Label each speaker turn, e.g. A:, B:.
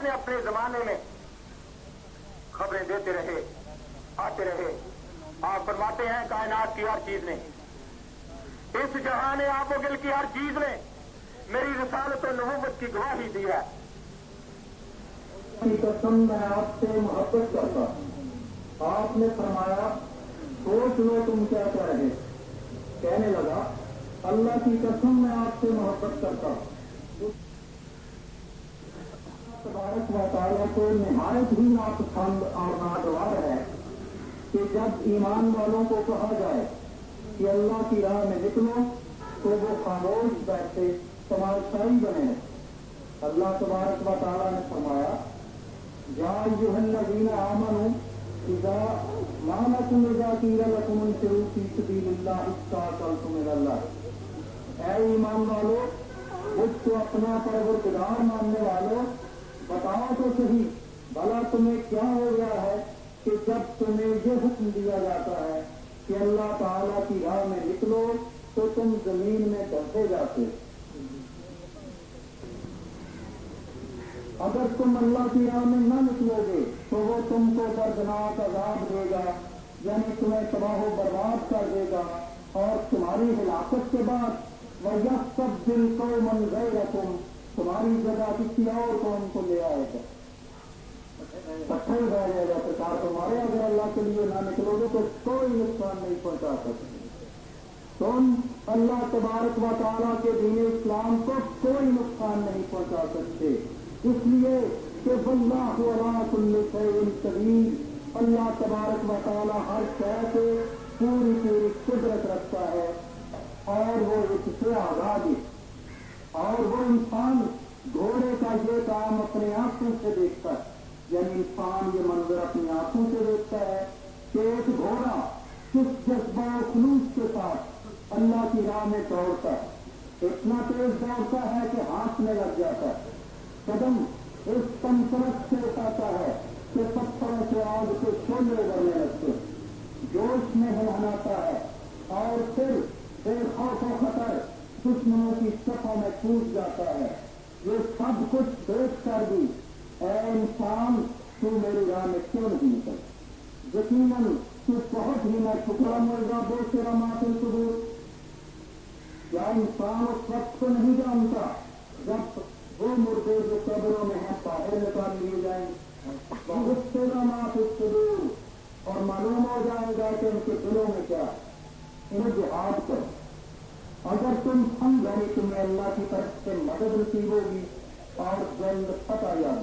A: اپنے اپنے زمانے میں خبریں دیتے رہے، آتے رہے۔ آپ فرماتے ہیں کائنات کی ہر چیز نے، اس جہان آپ و گل کی ہر چیز نے میری رسالت و نبوت کی گواہی دی ہے۔
B: قسم میں آپ سے محبت کرتا ہوں۔ آپ نے فرمایا سوچ لو تم کیا کہہ رہے۔ کہنے لگا اللہ کی قسم میں آپ سے محبت کرتا ہوں۔ تبارک و تعالیٰ کو نہایت ہی ناپسند اور ناگوار ہے کہ جب ایمان والوں کو کہا جائے کہ اللہ کی راہ میں نکلو تو وہ خاموش بیٹھے تماشائی بنے۔ اللہ تبارک و تعالیٰ نے فرمایا یا ایھا الذین آمنوا اذا ما لکم اذا قیل لکم انفروا فی سبیل اللہ اثاقلتم الی اللہ۔ اے ایمان والو، مجھ کو اپنا پروردگار ماننے والوں، بتاؤ تو صحیح بھلا تمہیں کیا ہو گیا ہے کہ جب تمہیں یہ حکم دیا جاتا ہے کہ اللہ تعالیٰ کی راہ میں نکلو تو تم زمین میں دبے جاتے۔ اگر تم اللہ کی راہ میں نہ نکلو گے تو وہ تم کو دردناک عذاب دے گا، یعنی تمہیں تباہ و برباد کر دے گا، اور تمہاری ہلاکت کے بعد وَيَسْتَبْدِلْ قَوْمًا غَيْرَكُمْ، تمہاری جگہ کسی اور قوم کو لے آئے گا۔ پتھر رہ جائے گا پکار تمہارے، اگر اللہ کے لیے نہ نکلو گے تو کوئی نقصان نہیں پہنچا سکتے۔ تم اللہ تبارک و تعالیٰ کے دین اسلام کو کوئی نقصان نہیں پہنچا سکتے، اس لیے کہ واللہ علی کل شیء قدیر، اللہ تبارک و تعالیٰ ہر شے سے پوری پوری قدرت رکھتا ہے اور وہ اس سے آزاد ہے۔ اور وہ انسان گھوڑے کا یہ کام اپنے آنکھوں سے دیکھتا ہے، یعنی انسان یہ منظر اپنی آنکھوں سے دیکھتا ہے کہ ایک گھوڑا کس جذبہ و خلوص کے ساتھ اللہ کی راہ میں دوڑتا ہے، اتنا تیز دوڑتا ہے کہ ہاتھ میں لگ جاتا ہے، قدم اس تنسرت سے اٹھاتا ہے کہ پتھروں سے آگ کے شعلے بڑھنے لگتے، جوش میں ہلاتا ہے، اور پھر بے خوف و خطر دشمنوں کی صفوں میں کود جاتا ہے۔ یہ سب کچھ دیکھ کر بھی اے انسان تو میری راہ میں کیوں نہیں نکل؟ یقیناً تو بہت ہی نہ ٹھکرا مرغا بے شرمات القبور۔ کیا انسان اس وقت کو نہیں جانتا جب وہ مردے جو قبروں میں ہیں باہر نکال لیے جائیں بہت سے رمات القبور، اور معلوم ہو جائے گا کہ ان کے دلوں میں کیا ہے۔ انہیں جہاد کرو، اگر تم سمجھو تمہیں اللہ کی طرف سے مدد نصیب ہوگی اور جلد فتح یاد